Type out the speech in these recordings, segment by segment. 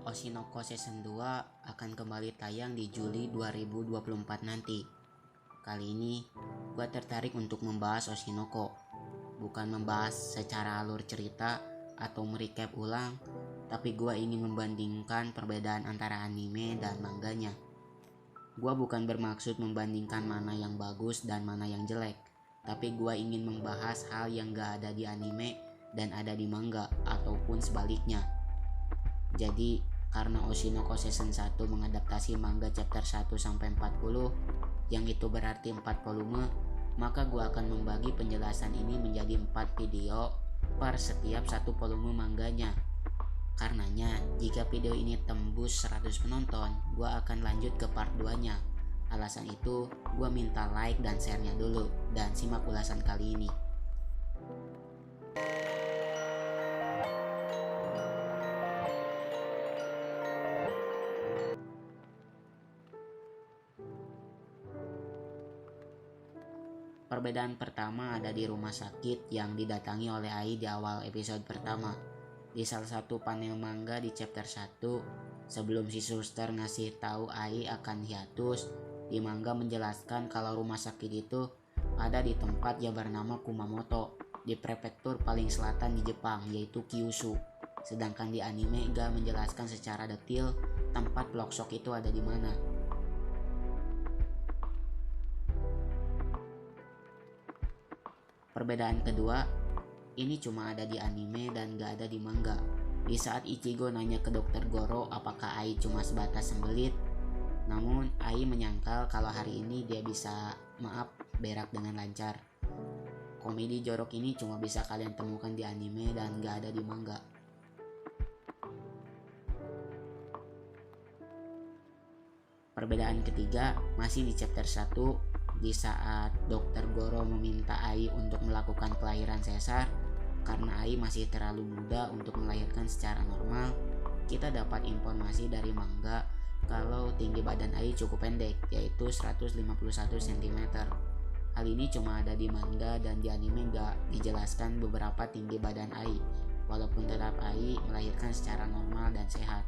Oshinoko Season 2 akan kembali tayang di Juli 2024 nanti. Kali ini, gue tertarik untuk membahas Oshinoko. Bukan membahas secara alur cerita atau merecap ulang, tapi gue ingin membandingkan perbedaan antara anime dan manganya. Gue bukan bermaksud membandingkan mana yang bagus dan mana yang jelek, tapi gue ingin membahas hal yang gak ada di anime dan ada di manga ataupun sebaliknya. Jadi, karena Oshinoko Season 1 mengadaptasi manga chapter 1-40, yang itu berarti 4 volume, maka gue akan membagi penjelasan ini menjadi 4 video per setiap satu volume mangganya. Karenanya, jika video ini tembus 100 penonton, gue akan lanjut ke part 2-nya. Alasan itu, gue minta like dan share-nya dulu, dan simak ulasan kali ini. Perbedaan pertama ada di rumah sakit yang didatangi olai Ai di awal episode pertama. Di salah satu panel manga di chapter 1, sebelum si suster ngasih tahu Ai akan hiatus, di manga menjelaskan kalau rumah sakit itu ada di tempat yang bernama Kumamoto, di prefektur paling selatan di Jepang, yaitu Kyushu. Sedangkan di anime gak menjelaskan secara detail tempat Bloodshot itu ada di mana. Perbedaan kedua, ini cuma ada di anime dan gak ada di manga. Di saat Ichigo nanya ke Dr. Goro apakah Ai cuma sebatas sembelit, namun Ai menyangkal kalau hari ini dia bisa berak dengan lancar. Komedi jorok ini cuma bisa kalian temukan di anime dan gak ada di manga. Perbedaan ketiga masih di chapter 1. Di saat Dr. Goro meminta Ai untuk melakukan kelahiran sesar karena Ai masih terlalu muda untuk melahirkan secara normal, kita dapat informasi dari manga kalau tinggi badan Ai cukup pendek, yaitu 151 cm. Hal ini cuma ada di manga dan di anime gak dijelaskan beberapa tinggi badan Ai, walaupun tetap Ai melahirkan secara normal dan sehat.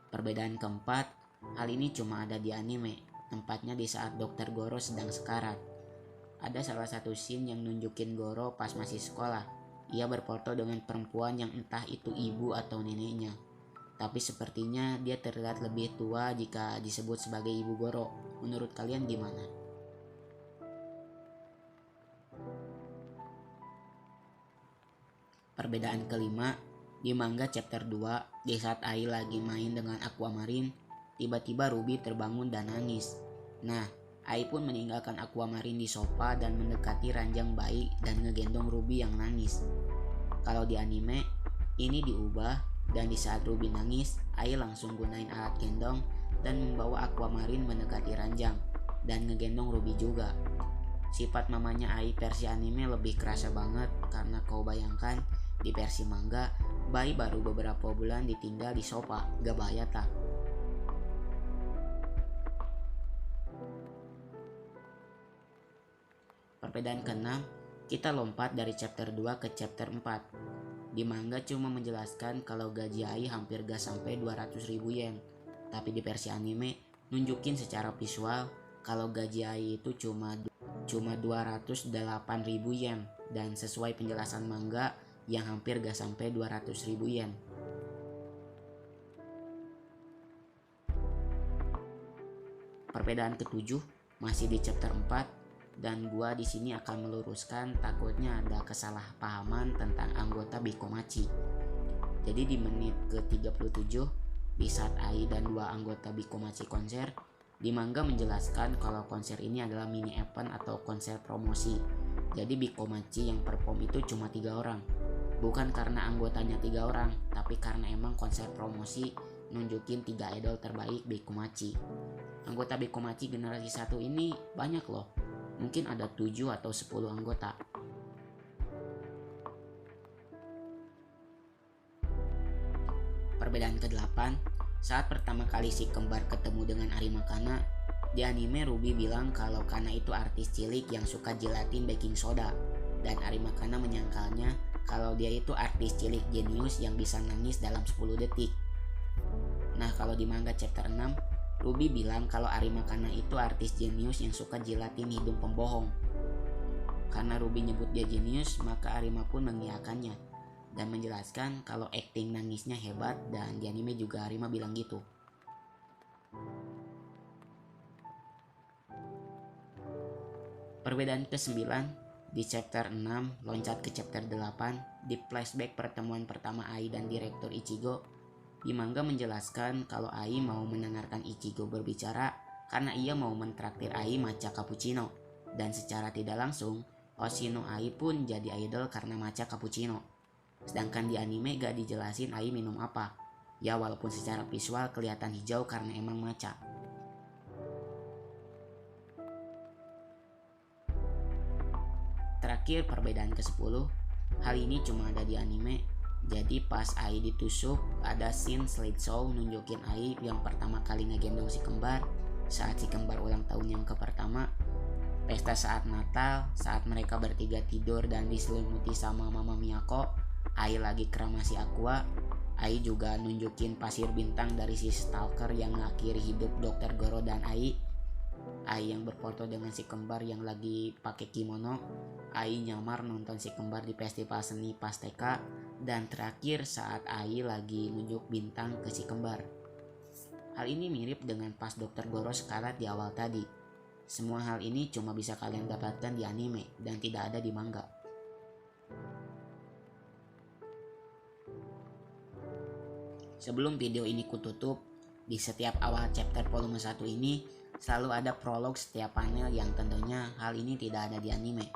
Perbedaan keempat, hal ini cuma ada di anime, tempatnya di saat Dr. Goro sedang sekarat. Ada salah satu scene yang nunjukin Goro pas masih sekolah. Ia berfoto dengan perempuan yang entah itu ibu atau neneknya. Tapi sepertinya dia terlihat lebih tua jika disebut sebagai ibu Goro. Menurut kalian gimana? Perbedaan kelima, di manga chapter 2, di saat Ai lagi main dengan Aquamarine, tiba-tiba Ruby terbangun dan nangis. Nah, Ai pun meninggalkan Aquamarine di sofa dan mendekati ranjang bayi dan ngegendong Ruby yang nangis. Kalau di anime, ini diubah dan di saat Ruby nangis, Ai langsung gunain alat gendong dan membawa Aquamarine mendekati ranjang dan ngegendong Ruby juga. Sifat mamanya Ai versi anime lebih kerasa banget karena kau bayangkan di versi manga, bayi baru beberapa bulan ditinggal di sofa, gak bahaya tak? Perbedaan keenam, kita lompat dari chapter 2 ke chapter 4. Di manga cuma menjelaskan kalau gaji Ai hampir gak sampai 200.000 yen. Tapi di versi anime nunjukin secara visual kalau gaji Ai itu cuma 208.000 yen. Dan sesuai penjelasan manga yang hampir gak sampai 200.000 yen. Perbedaan ketujuh masih di chapter 4 dan gua di sini akan meluruskan takutnya ada kesalahpahaman tentang anggota Bikomachi. Jadi di menit ke-37 di saat Ai dan dua anggota Bikomachi konser, di manga menjelaskan kalau konser ini adalah mini event atau konser promosi. Jadi Bikomachi yang perform itu cuma 3 orang. Bukan karena anggotanya 3 orang, tapi karena emang konser promosi nunjukin 3 idol terbaik Bikomachi. Anggota Bikomachi generasi 1 ini banyak loh. Mungkin ada 7 atau 10 anggota. Perbedaan ke-8, saat pertama kali si kembar ketemu dengan Arima Kana, di anime Ruby bilang kalau Kana itu artis cilik yang suka jelatin baking soda. dan Arimakana menyangkalnya kalau dia itu artis cilik jenius yang bisa nangis dalam 10 detik. Nah, kalau di manga chapter 6, Ruby bilang kalau Arimakana itu artis jenius yang suka jilatin hidung pembohong. Karena Ruby nyebut dia jenius, maka Arima pun mengiyakannya dan menjelaskan kalau akting nangisnya hebat, dan di anime juga Arima bilang gitu. Perbedaan ke-9, di chapter 6 loncat ke chapter 8, di flashback pertemuan pertama Ai dan direktur Ichigo. Di manga menjelaskan kalau Ai mau mendengarkan Ichigo berbicara karena ia mau mentraktir Ai matcha cappuccino, dan secara tidak langsung Hoshino Ai pun jadi idol karena matcha cappuccino. Sedangkan di anime gak dijelasin Ai minum apa. Ya, walaupun secara visual kelihatan hijau karena emang matcha. Terakhir, perbedaan ke-10, hal ini cuma ada di anime. Jadi pas Ai ditusuk, ada scene slideshow nunjukin Ai yang pertama kali ngegendong si kembar saat si kembar ulang tahun yang ke-pertama. Pesta saat Natal, saat mereka bertiga tidur dan diselimuti sama Mama Miyako. Ai lagi keramasi Aqua. Ai juga nunjukin pasir bintang dari si stalker yang mengakhiri hidup Dr. Goro dan Ai. Ai yang berfoto dengan si kembar yang lagi pakai kimono. Ai nyamar nonton si kembar di festival seni pas TK. Dan terakhir saat Ai lagi nunjuk bintang ke si kembar. Hal ini mirip dengan pas Dr. Goro sekarat di awal tadi. Semua hal ini cuma bisa kalian dapatkan di anime dan tidak ada di manga. Sebelum video ini kututup, di setiap awal chapter volume 1 ini selalu ada prolog setiap panel yang tentunya hal ini tidak ada di anime.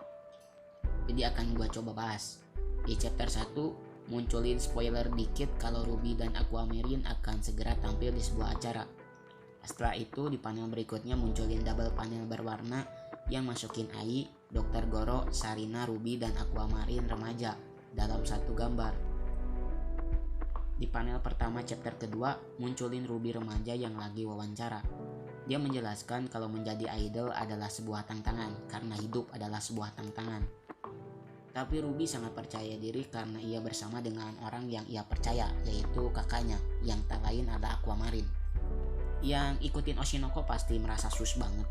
Jadi akan gua coba bahas. Di chapter 1 munculin spoiler dikit kalau Ruby dan Aquamarine akan segera tampil di sebuah acara. Setelah itu di panel berikutnya munculin double panel berwarna yang masukin Ai, Dr. Goro, Sarina, Ruby, dan Aquamarine remaja dalam satu gambar. Di panel pertama chapter kedua munculin Ruby remaja yang lagi wawancara. Dia menjelaskan kalau menjadi idol adalah sebuah tantangan karena hidup adalah sebuah tantangan. Tapi Ruby sangat percaya diri karena ia bersama dengan orang yang ia percaya, yaitu kakaknya yang tak lain adalah Aquamarine. Yang ikutin Oshinoko pasti merasa sus banget.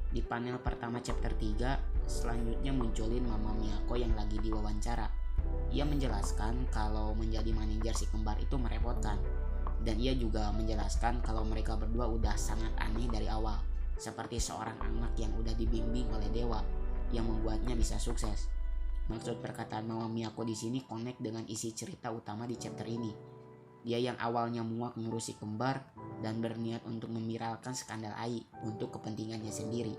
Di panel pertama chapter 3 selanjutnya munculin Mama Miyako yang lagi diwawancara. Ia menjelaskan kalau menjadi manajer si kembar itu merepotkan. Dan ia juga menjelaskan kalau mereka berdua udah sangat aneh dari awal, seperti seorang anak yang udah dibimbing oleh dewa yang membuatnya bisa sukses. Maksud perkataan Mama Miyako di sini connect dengan isi cerita utama di chapter ini. Dia yang awalnya muak ngurus si kembar dan berniat untuk memviralkan skandal Ai untuk kepentingannya sendiri.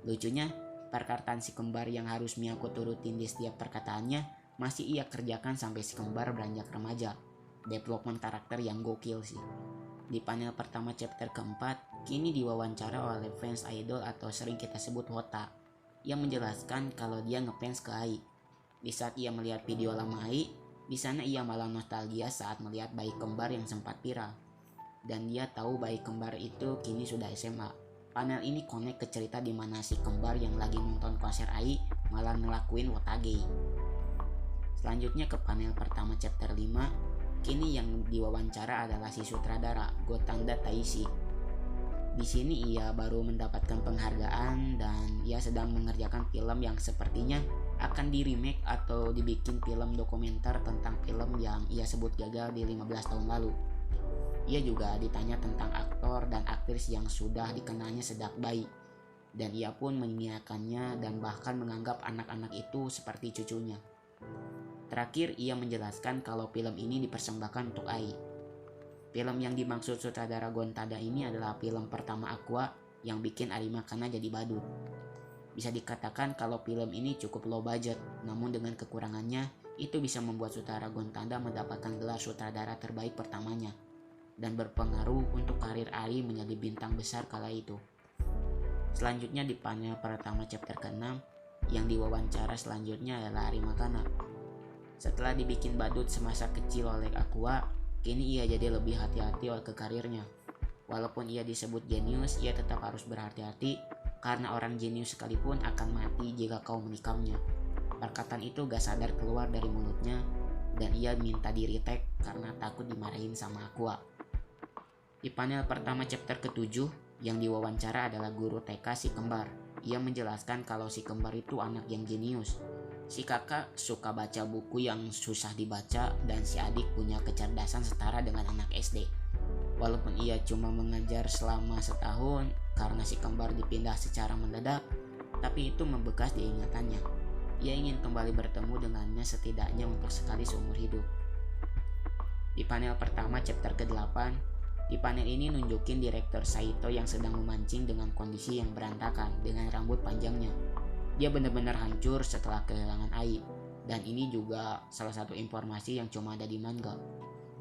Lucunya, perkataan si kembar yang harus Miyako turutin di setiap perkataannya masih ia kerjakan sampai si kembar beranjak remaja. Development karakter yang gokil sih. Di panel pertama chapter keempat, kini diwawancara oleh fans idol atau sering kita sebut Hota, yang menjelaskan kalau dia ngefans ke Ai. Di saat ia melihat video lama Ai, di sana ia malah nostalgia saat melihat bayi kembar yang sempat viral. Dan dia tahu bayi kembar itu kini sudah SMA. Panel ini connect ke cerita di mana si kembar yang lagi nonton konser Ai malah ngelakuin Wotage. Selanjutnya ke panel pertama chapter 5, kini yang diwawancara adalah si sutradara Gotanda Taishi. Di sini ia baru mendapatkan penghargaan dan ia sedang mengerjakan film yang sepertinya akan di remake atau dibikin film dokumenter tentang film yang ia sebut gagal di 15 tahun lalu. Ia juga ditanya tentang aktor dan aktris yang sudah dikenalnya sejak bayi, dan ia pun mengiyakannya dan bahkan menganggap anak-anak itu seperti cucunya. Terakhir ia menjelaskan kalau film ini dipersembahkan untuk Ai. Film yang dimaksud sutradara Gontada ini adalah film pertama Aqua yang bikin Arimakana jadi badut. Bisa dikatakan kalau film ini cukup low budget, namun dengan kekurangannya itu bisa membuat sutradara Gontada mendapatkan gelar sutradara terbaik pertamanya dan berpengaruh untuk karir Ai menjadi bintang besar kala itu. Selanjutnya di panel pertama chapter ke-6, yang diwawancara selanjutnya adalah Arimakana. Setelah dibikin badut semasa kecil oleh Aqua, kini ia jadi lebih hati-hati ke karirnya. Walaupun ia disebut jenius, ia tetap harus berhati-hati karena orang jenius sekalipun akan mati jika kau menikamnya. Perkataan itu gak sadar keluar dari mulutnya dan ia minta di retake karena takut dimarahin sama Aqua. Di panel pertama chapter ke-7 yang diwawancara adalah guru TK si kembar. Ia menjelaskan kalau si kembar itu anak yang jenius. Si kakak suka baca buku yang susah dibaca dan si adik punya kecerdasan setara dengan anak SD. Walaupun ia cuma mengajar selama setahun karena si kembar dipindah secara mendadak, tapi itu membekas di ingatannya. Ia ingin kembali bertemu dengannya setidaknya untuk sekali seumur hidup. Di panel pertama chapter ke-8, di panel ini nunjukin direktur Saito yang sedang memancing dengan kondisi yang berantakan dengan rambut panjangnya. Dia benar-benar hancur setelah kehilangan air, dan ini juga salah satu informasi yang cuma ada di manga.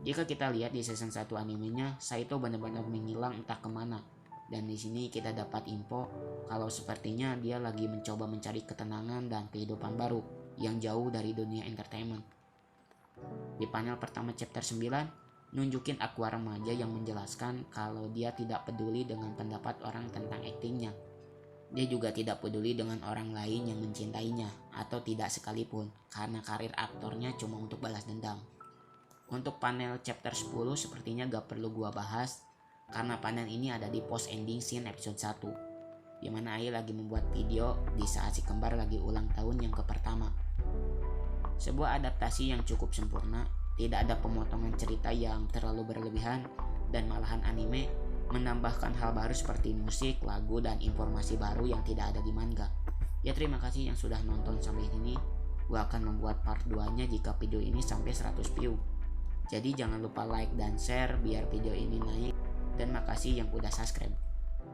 Jika kita lihat di season 1 animenya, Saito benar-benar menghilang entah kemana. Dan di sini kita dapat info kalau sepertinya dia lagi mencoba mencari ketenangan dan kehidupan baru yang jauh dari dunia entertainment. Di panel pertama chapter 9, nunjukin Aqua remaja yang menjelaskan kalau dia tidak peduli dengan pendapat orang tentang aktingnya. Dia juga tidak peduli dengan orang lain yang mencintainya atau tidak sekalipun karena karir aktornya cuma untuk balas dendam. Untuk panel chapter 10 sepertinya gak perlu gua bahas karena panel ini ada di post ending scene episode 1 dimana Ai lagi membuat video di saat si kembar lagi ulang tahun yang ke-pertama. Sebuah adaptasi yang cukup sempurna, tidak ada pemotongan cerita yang terlalu berlebihan dan malahan anime menambahkan hal baru seperti musik, lagu, dan informasi baru yang tidak ada di manga. Ya terima kasih yang sudah nonton sampai sini. Gua akan membuat part 2-nya jika video ini sampai 100 view. Jadi jangan lupa like dan share biar video ini naik, dan makasih yang udah subscribe.